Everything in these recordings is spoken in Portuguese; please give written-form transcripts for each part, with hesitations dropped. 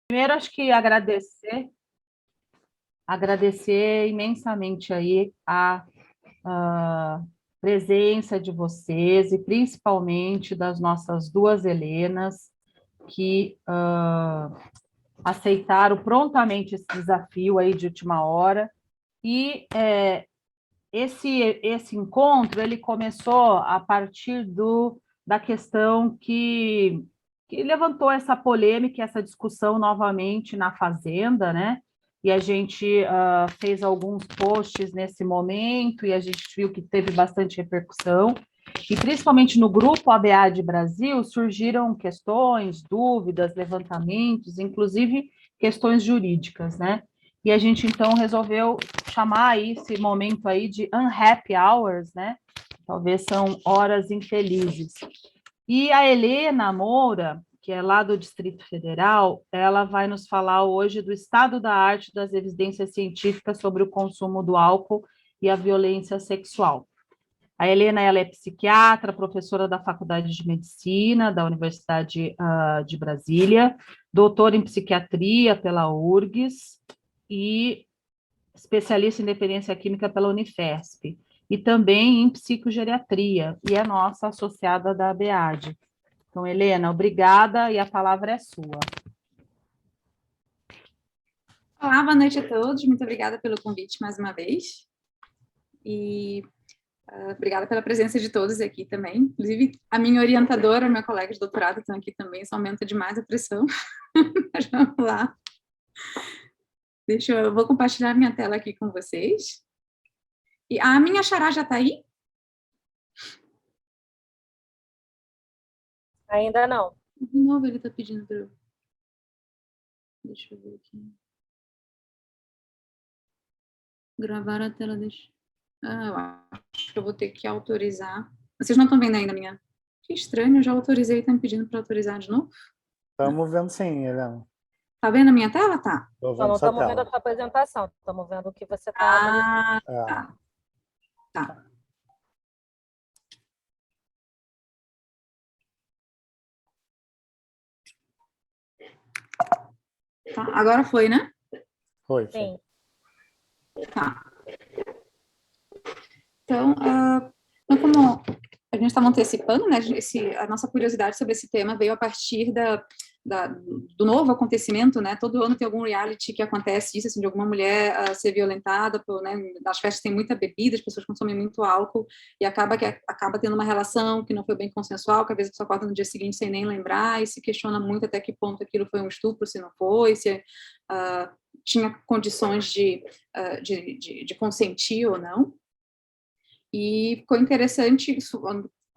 Primeiro, acho que agradecer imensamente aí a presença de vocês e principalmente das nossas duas Helenas, que aceitaram prontamente esse desafio aí de última hora. E esse encontro ele começou a partir da questão que levantou essa polêmica, essa discussão novamente na Fazenda, né? E a gente fez alguns posts nesse momento e a gente viu que teve bastante repercussão. E principalmente no grupo ABAD Brasil surgiram questões, dúvidas, levantamentos, inclusive questões jurídicas, né? E a gente então resolveu chamar aí esse momento aí de unhappy hours, né? Talvez são horas infelizes. E a Helena Moura, que é lá do Distrito Federal, ela vai nos falar hoje do estado da arte das evidências científicas sobre o consumo do álcool e a violência sexual. A Helena ela é psiquiatra, professora da Faculdade de Medicina da Universidade de Brasília, doutora em psiquiatria pela URGS e especialista em dependência química pela Unifesp, e também em psicogeriatria, e é nossa associada da ABAD. Então, Helena, obrigada, e a palavra é sua. Olá, boa noite a todos, muito obrigada pelo convite mais uma vez, e obrigada pela presença de todos aqui também, inclusive a minha orientadora, meu colega de doutorado estão aqui também, isso aumenta demais a pressão, mas vamos lá. Eu vou compartilhar minha tela aqui com vocês, e a minha xará já está aí? Ainda não. De novo ele está pedindo para eu... Deixa eu ver aqui. Gravar a tela, deixa... eu acho que eu vou ter que autorizar. Vocês não estão vendo ainda a minha? Que estranho, eu já autorizei e estão me pedindo para autorizar de novo? Estamos vendo sim, Helena. Tá vendo a minha tela? Tá. Não estamos vendo a sua apresentação, estamos vendo o que você está... tá. Tá. Tá, agora foi, né? Foi. Sim. Tá. Então, como a gente estava antecipando, né, a nossa curiosidade sobre esse tema veio a partir do novo acontecimento, né, todo ano tem algum reality que acontece isso, assim, de alguma mulher ser violentada, né, nas festas tem muita bebida, as pessoas consomem muito álcool, e acaba tendo uma relação que não foi bem consensual, que às vezes a pessoa acorda no dia seguinte sem nem lembrar, e se questiona muito até que ponto aquilo foi um estupro, se não foi, se tinha condições de consentir ou não. E ficou interessante,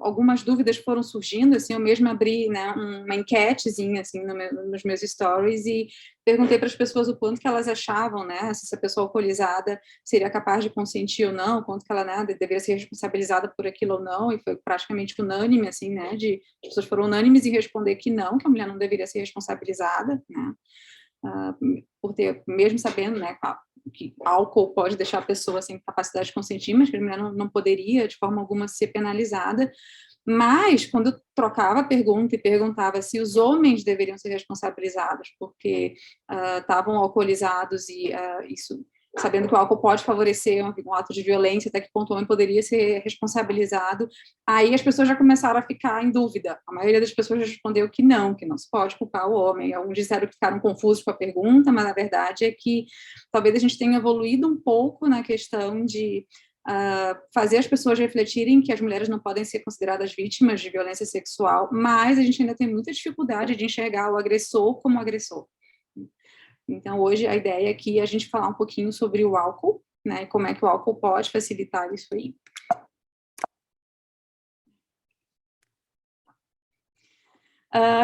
algumas dúvidas foram surgindo, assim, eu mesma abri, né, uma enquetezinha, assim, nos meus stories e perguntei para as pessoas o quanto que elas achavam, né, se essa pessoa alcoolizada seria capaz de consentir ou não, quanto que ela, né, deveria ser responsabilizada por aquilo ou não, e foi praticamente unânime, assim, né, as pessoas foram unânimes em responder que não, que a mulher não deveria ser responsabilizada, né, por ter, mesmo sabendo, né, que álcool pode deixar a pessoa sem capacidade de consentir, mas que a mulher não poderia, de forma alguma, ser penalizada. Mas, quando eu trocava a pergunta e perguntava se os homens deveriam ser responsabilizados porque estavam alcoolizados e isso... sabendo que o álcool pode favorecer um ato de violência, até que ponto o homem poderia ser responsabilizado, aí as pessoas já começaram a ficar em dúvida. A maioria das pessoas já respondeu que não se pode culpar o homem. Alguns disseram que ficaram confusos com a pergunta, mas a verdade é que talvez a gente tenha evoluído um pouco na questão de fazer as pessoas refletirem que as mulheres não podem ser consideradas vítimas de violência sexual, mas a gente ainda tem muita dificuldade de enxergar o agressor como agressor. Então, hoje, a ideia é que a gente falar um pouquinho sobre o álcool, né, e como é que o álcool pode facilitar isso aí.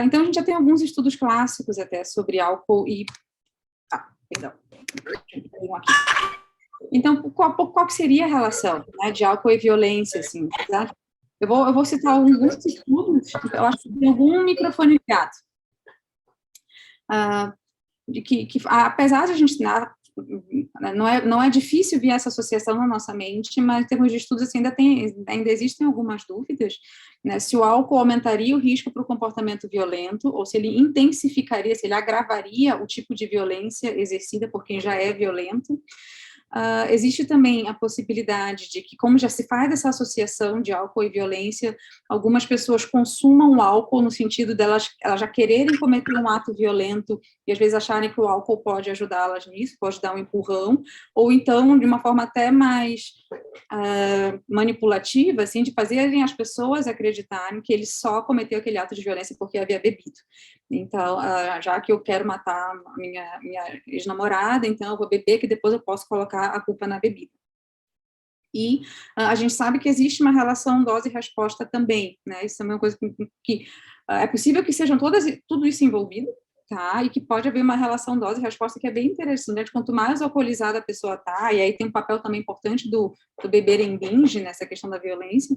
Então, a gente já tem alguns estudos clássicos até sobre álcool e... perdão. Então, qual que seria a relação, né, de álcool e violência, assim, tá? Eu vou citar alguns estudos, eu acho que tem algum microfone ligado. De que apesar de a gente não é difícil ver essa associação na nossa mente, mas em termos de estudos assim, ainda existem algumas dúvidas, né, se o álcool aumentaria o risco para o comportamento violento, ou se ele intensificaria, se ele agravaria o tipo de violência exercida por quem já é violento. Existe também a possibilidade de que, como já se faz essa associação de álcool e violência, algumas pessoas consumam o álcool no sentido delas elas já quererem cometer um ato violento e às vezes acharem que o álcool pode ajudá-las nisso, pode dar um empurrão, ou então de uma forma até mais manipulativa, assim, de fazerem as pessoas acreditarem que ele só cometeu aquele ato de violência porque havia bebido. Então, já que eu quero matar a minha ex-namorada, então eu vou beber, que depois eu posso colocar a culpa na bebida. E a gente sabe que existe uma relação dose-resposta também, né? Isso também é uma coisa que é possível que sejam tudo isso envolvido, tá? E que pode haver uma relação dose-resposta que é bem interessante, né? Quanto mais alcoolizada a pessoa tá, e aí tem um papel também importante do beber em binge, nessa questão da violência,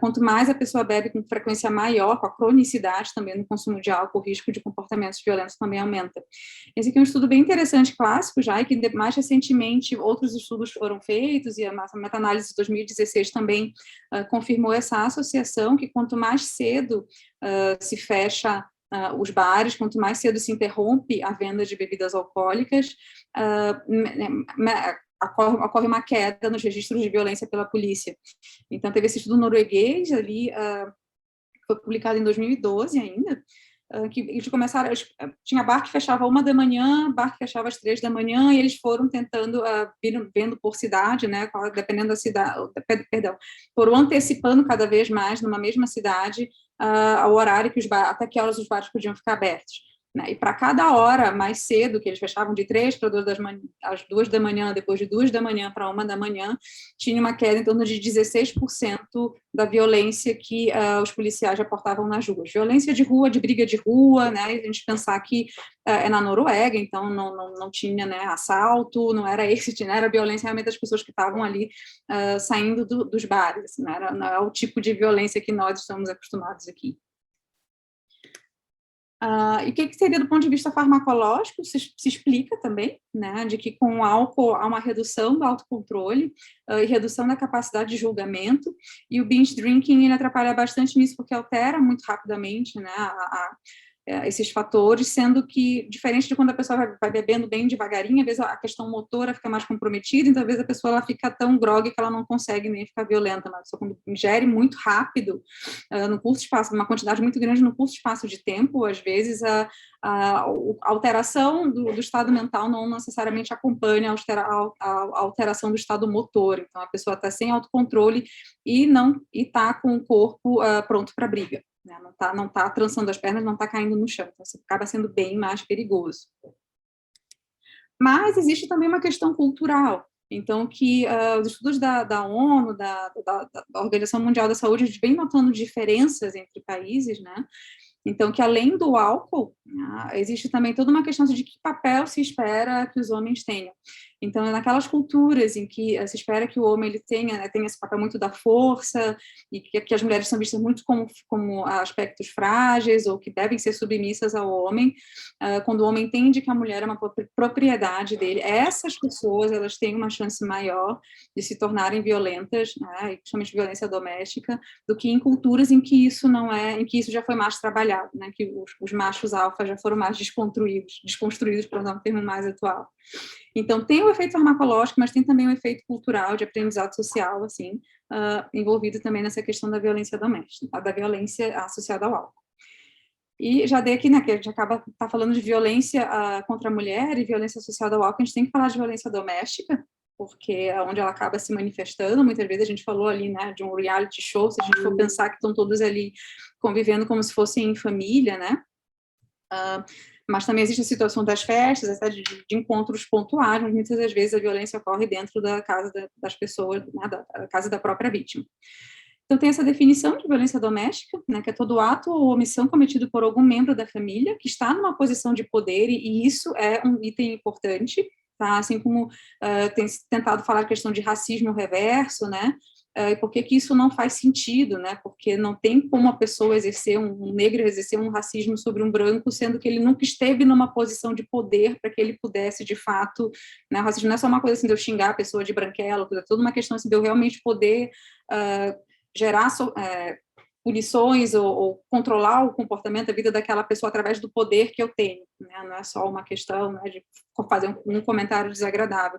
quanto mais a pessoa bebe com frequência maior, com a cronicidade também no consumo de álcool, o risco de comportamentos violentos também aumenta. Esse aqui é um estudo bem interessante, clássico já, e que mais recentemente outros estudos foram feitos, e a meta-análise de 2016 também confirmou essa associação, que quanto mais cedo se fecha os bares, quanto mais cedo se interrompe a venda de bebidas alcoólicas, ocorre uma queda nos registros de violência pela polícia. Então, teve esse estudo norueguês ali, foi publicado em 2012 ainda, que eles começaram, tinha bar que fechava 1 da manhã, bar que fechava às 3 da manhã, e eles foram tentando, vendo por cidade, né, dependendo da cidade, foram antecipando cada vez mais, numa mesma cidade, ao horário que até que horas os bares podiam ficar abertos. Né? E para cada hora mais cedo, que eles fechavam de 3 para 2 da manhã, depois de 2 da manhã para 1 da manhã, tinha uma queda em torno de 16% da violência que os policiais reportavam nas ruas. Violência de rua, de briga de rua, né? E a gente pensar que é na Noruega, então não tinha, né, assalto, não era esse, né? Era violência realmente das pessoas que estavam ali saindo dos bares, assim, não é o tipo de violência que nós estamos acostumados aqui. E o que seria do ponto de vista farmacológico? Se explica também, né, de que com o álcool há uma redução do autocontrole e redução da capacidade de julgamento, e o binge drinking ele atrapalha bastante nisso, porque altera muito rapidamente, né, esses fatores, sendo que, diferente de quando a pessoa vai bebendo bem devagarinho, às vezes a questão motora fica mais comprometida, então às vezes a pessoa ela fica tão grogue que ela não consegue nem ficar violenta, mas só quando ingere muito rápido, no curto espaço, uma quantidade muito grande no curto espaço de tempo, às vezes a alteração do estado mental não necessariamente acompanha a alteração do estado motor, então a pessoa está sem autocontrole e está com o corpo pronto para briga. Né, não tá trançando as pernas, não está caindo no chão, então isso acaba sendo bem mais perigoso. Mas existe também uma questão cultural, então que os estudos da ONU, da Organização Mundial da Saúde, a gente vem notando diferenças entre países, né? Então, que além do álcool, existe também toda uma questão de que papel se espera que os homens tenham. Então, naquelas culturas em que se espera que o homem ele tenha esse papel muito da força, e que as mulheres são vistas muito como aspectos frágeis, ou que devem ser submissas ao homem, quando o homem entende que a mulher é uma propriedade dele, essas pessoas elas têm uma chance maior de se tornarem violentas, né, principalmente violência doméstica, do que em culturas em que isso não é, em que isso já foi mais trabalhado, né, que os machos alfa já foram mais desconstruídos, para usar um termo mais atual. Então, tem o efeito farmacológico, mas tem também o efeito cultural, de aprendizado social, assim, envolvido também nessa questão da violência doméstica, da violência associada ao álcool. E já dei aqui, né, que a gente tá falando de violência contra a mulher e violência associada ao álcool, a gente tem que falar de violência doméstica, porque é onde ela acaba se manifestando. Muitas vezes a gente falou ali, né, de um reality show, se a gente for pensar que estão todos ali convivendo como se fossem em família, né, mas também existe a situação das festas, até de encontros pontuais, mas muitas das vezes a violência ocorre dentro da casa das pessoas, né, da casa da própria vítima. Então, tem essa definição de violência doméstica, né, que é todo ato ou omissão cometido por algum membro da família que está numa posição de poder, e isso é um item importante, tá? Assim como tem tentado falar a questão de racismo reverso, né, e por que isso não faz sentido, né? Porque não tem como a pessoa exercer, um negro exercer um racismo sobre um branco, sendo que ele nunca esteve numa posição de poder para que ele pudesse, de fato, né? O racismo não é só uma coisa assim de eu xingar a pessoa de branquela, é toda uma questão assim de eu realmente poder gerar punições ou controlar o comportamento, a vida daquela pessoa através do poder que eu tenho, né? Não é só uma questão, né, de fazer um comentário desagradável.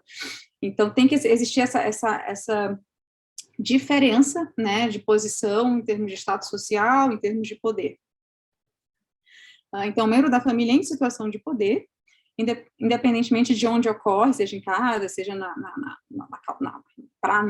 Então, tem que existir essa diferença, né, de posição em termos de status social, em termos de poder. Então, o membro da família em situação de poder, independentemente de onde ocorre, seja em casa, seja no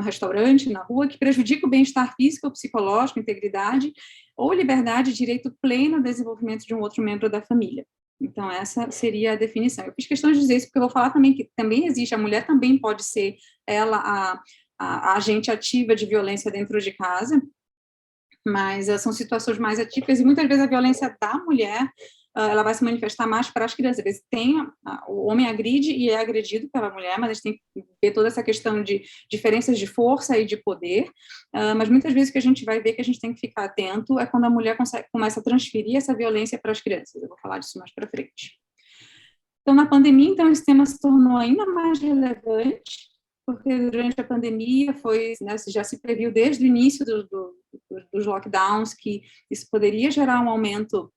restaurante, na rua, que prejudica o bem-estar físico ou psicológico, integridade ou liberdade e direito pleno ao desenvolvimento de um outro membro da família. Então, essa seria a definição. Eu fiz questão de dizer isso porque eu vou falar também que também existe, a mulher também pode ser ela a agente ativa de violência dentro de casa, mas são situações mais atípicas e muitas vezes a violência da mulher ela vai se manifestar mais para as crianças. Às vezes o homem agride e é agredido pela mulher, mas a gente tem que ver toda essa questão de diferenças de força e de poder, mas muitas vezes o que a gente vai ver que a gente tem que ficar atento é quando a mulher começa a transferir essa violência para as crianças. Eu vou falar disso mais para frente. Então, na pandemia, então, esse tema se tornou ainda mais relevante, porque durante a pandemia né, já se previu desde o início dos lockdowns que isso poderia gerar um aumento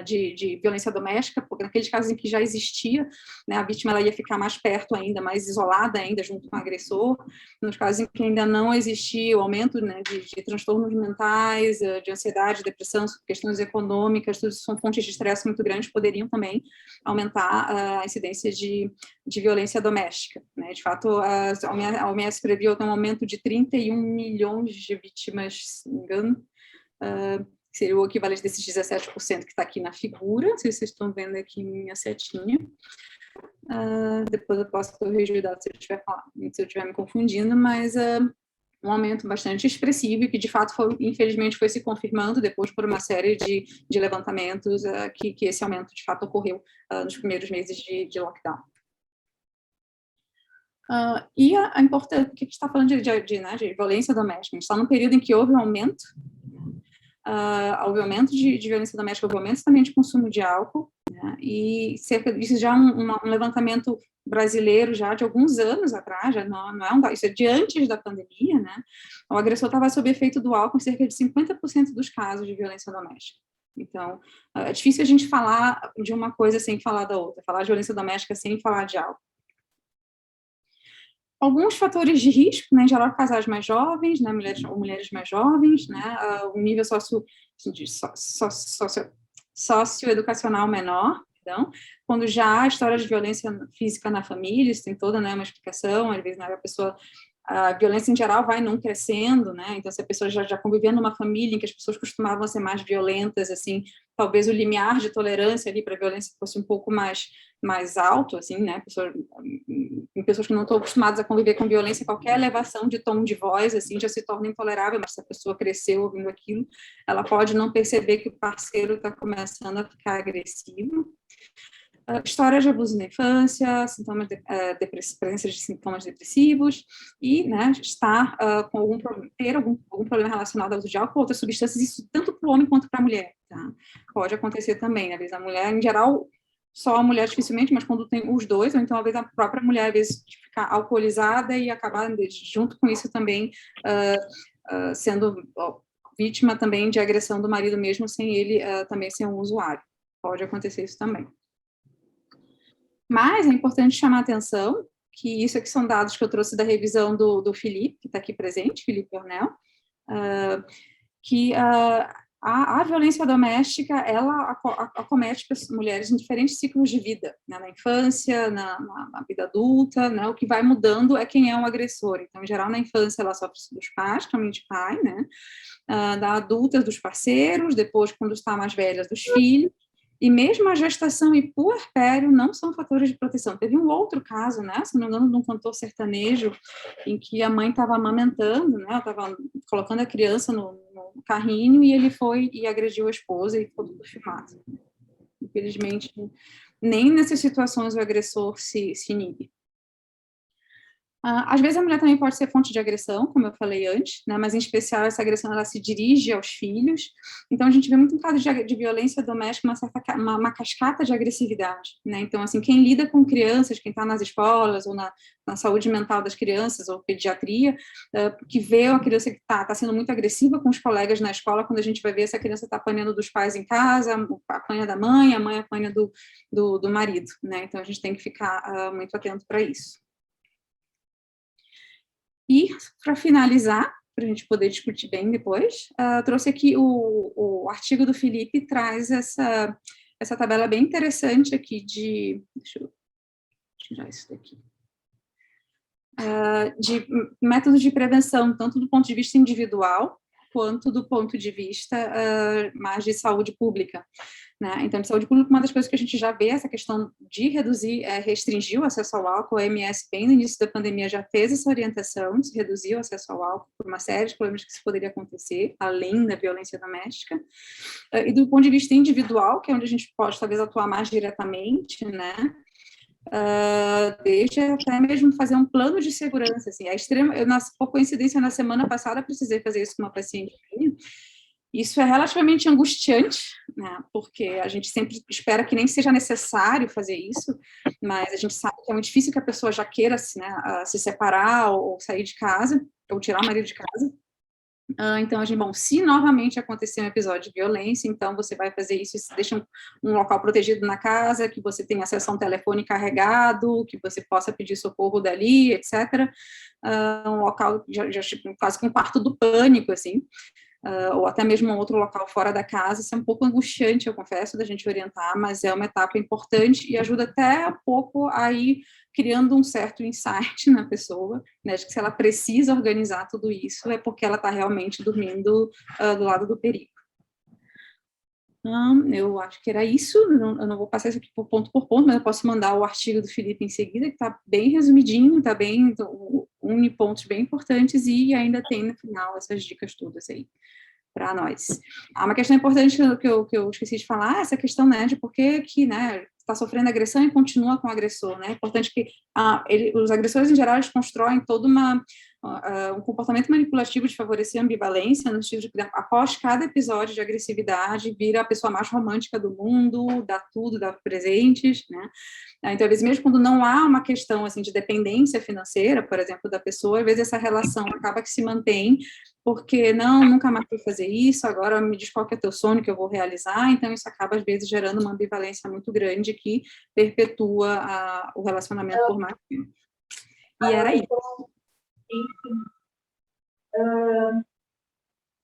de violência doméstica, porque naqueles casos em que já existia, né, a vítima ela ia ficar mais perto ainda, mais isolada ainda, junto com o agressor. Nos casos em que ainda não existia o aumento, né, de transtornos mentais, de ansiedade, depressão, questões econômicas, tudo isso são fontes de estresse muito grandes, poderiam também aumentar a incidência de violência doméstica. Né? De fato, a OMS previu um aumento de 31 milhões de vítimas, se não me engano, seria o equivalente desses 17% que está aqui na figura, não sei se vocês estão vendo aqui minha setinha. Depois eu posso corrigir o dado se eu estiver me confundindo, mas um aumento bastante expressivo e que, de fato, infelizmente, foi se confirmando depois por uma série de levantamentos que esse aumento, de fato, ocorreu nos primeiros meses de lockdown. E a importância, porque a gente está falando de violência doméstica, a gente está num período em que houve um aumento, houve aumento de violência doméstica, houve aumento também de consumo de álcool, né, e isso já um levantamento brasileiro já de alguns anos atrás, já não é isso é de antes da pandemia, né, o agressor estava sob efeito do álcool em cerca de 50% dos casos de violência doméstica. Então, é difícil a gente falar de uma coisa sem falar da outra, falar de violência doméstica sem falar de álcool. Alguns fatores de risco, né, em geral, casais mais jovens, né, mulheres mais jovens, né, um nível socioeducacional menor, então, quando já há história de violência física na família, isso tem toda, né, uma explicação, às vezes, né, a violência em geral vai não crescendo, né, então se a pessoa já convivendo numa família em que as pessoas costumavam ser mais violentas, assim, talvez o limiar de tolerância ali para a violência fosse um pouco mais alto, assim, né, pessoas que não estão acostumadas a conviver com violência, qualquer elevação de tom de voz, assim, já se torna intolerável, mas se a pessoa cresceu ouvindo aquilo, ela pode não perceber que o parceiro está começando a ficar agressivo. História de abuso na infância, presença de sintomas depressivos e, né, estar ter algum problema relacionado ao uso de álcool ou outras substâncias, isso tanto para o homem quanto para a mulher, tá? Pode acontecer também, né? Às vezes a mulher, em geral, só a mulher dificilmente, mas quando tem os dois, ou então, às vezes, a própria mulher, às vezes, ficar alcoolizada e acabar, junto com isso também, sendo vítima também de agressão do marido mesmo, sem ele também ser um usuário. Pode acontecer isso também. Mas é importante chamar a atenção que isso aqui são dados que eu trouxe da revisão do Felipe, que está aqui presente, Felipe Ornel, que a violência doméstica, ela acomete mulheres em diferentes ciclos de vida, né, na infância, na vida adulta, né, o que vai mudando é quem é o agressor. Então, em geral, na infância, ela sofre dos pais, principalmente pai, né, da adulta, dos parceiros, depois, quando está mais velha, dos filhos, e mesmo a gestação e puerpério não são fatores de proteção. Teve um outro caso, né, se não me engano, de um cantor sertanejo, em que a mãe estava amamentando, né, estava colocando a criança no carrinho e ele foi e agrediu a esposa e ficou tudo filmado. Infelizmente, nem nessas situações o agressor se inibe. Às vezes a mulher também pode ser fonte de agressão, como eu falei antes, né? Mas em especial essa agressão ela se dirige aos filhos. Então a gente vê muito caso de violência doméstica, uma cascata de agressividade, né? Então assim, quem lida com crianças, quem está nas escolas ou na saúde mental das crianças ou pediatria, que vê uma criança que está sendo muito agressiva com os colegas na escola, quando a gente vai ver essa criança está apanhando dos pais em casa, apanha da mãe, a mãe apanha do marido, né? Então a gente tem que ficar muito atento para isso. E, para finalizar, para a gente poder discutir bem depois, trouxe aqui o artigo do Felipe, traz essa tabela bem interessante aqui deixa eu tirar isso daqui, de métodos de prevenção, tanto do ponto de vista individual, quanto do ponto de vista mais de saúde pública, né? Então, de saúde pública, uma das coisas que a gente já vê, essa questão de reduzir, restringir o acesso ao álcool, a OMS, bem no início da pandemia, já fez essa orientação de se reduzir o acesso ao álcool por uma série de problemas que isso poderia acontecer, além da violência doméstica. E do ponto de vista individual, que é onde a gente pode, talvez, atuar mais diretamente, né? Desde até mesmo fazer um plano de segurança, assim, por coincidência, na semana passada, precisei fazer isso com uma paciente minha. Isso é relativamente angustiante, né, porque a gente sempre espera que nem seja necessário fazer isso, mas a gente sabe que é muito difícil que a pessoa já queira, se separar ou sair de casa, ou tirar o marido de casa. Então, se novamente acontecer um episódio de violência, então você vai fazer isso, deixa um local protegido na casa, que você tenha acesso a um telefone carregado, que você possa pedir socorro dali, etc. Um local, quase que um quarto do pânico, assim, ou até mesmo um outro local fora da casa. Isso é um pouco angustiante, eu confesso, da gente orientar, mas é uma etapa importante e ajuda até um pouco a ir criando um certo insight na pessoa, né, de que se ela precisa organizar tudo isso, é porque ela está realmente dormindo do lado do perigo. Eu acho que era isso, eu não vou passar isso aqui por ponto, mas eu posso mandar o artigo do Felipe em seguida, que está bem resumidinho, está bem, une pontos bem importantes, e ainda tem no final essas dicas todas aí para nós. Uma questão importante que eu esqueci de falar, essa questão, né, de por que, né, está sofrendo agressão e continua com o agressor, né? É importante que os agressores, em geral, eles constroem todo um comportamento manipulativo de favorecer a ambivalência, no sentido de que, após cada episódio de agressividade, vira a pessoa mais romântica do mundo, dá tudo, dá presentes, né? Então, às vezes, mesmo quando não há uma questão, assim, de dependência financeira, por exemplo, da pessoa, às vezes essa relação acaba que se mantém, porque, nunca mais vou fazer isso, agora me diz qual que é teu sonho que eu vou realizar, então isso acaba, às vezes, gerando uma ambivalência muito grande que perpetua o relacionamento por mais tempo. E era isso.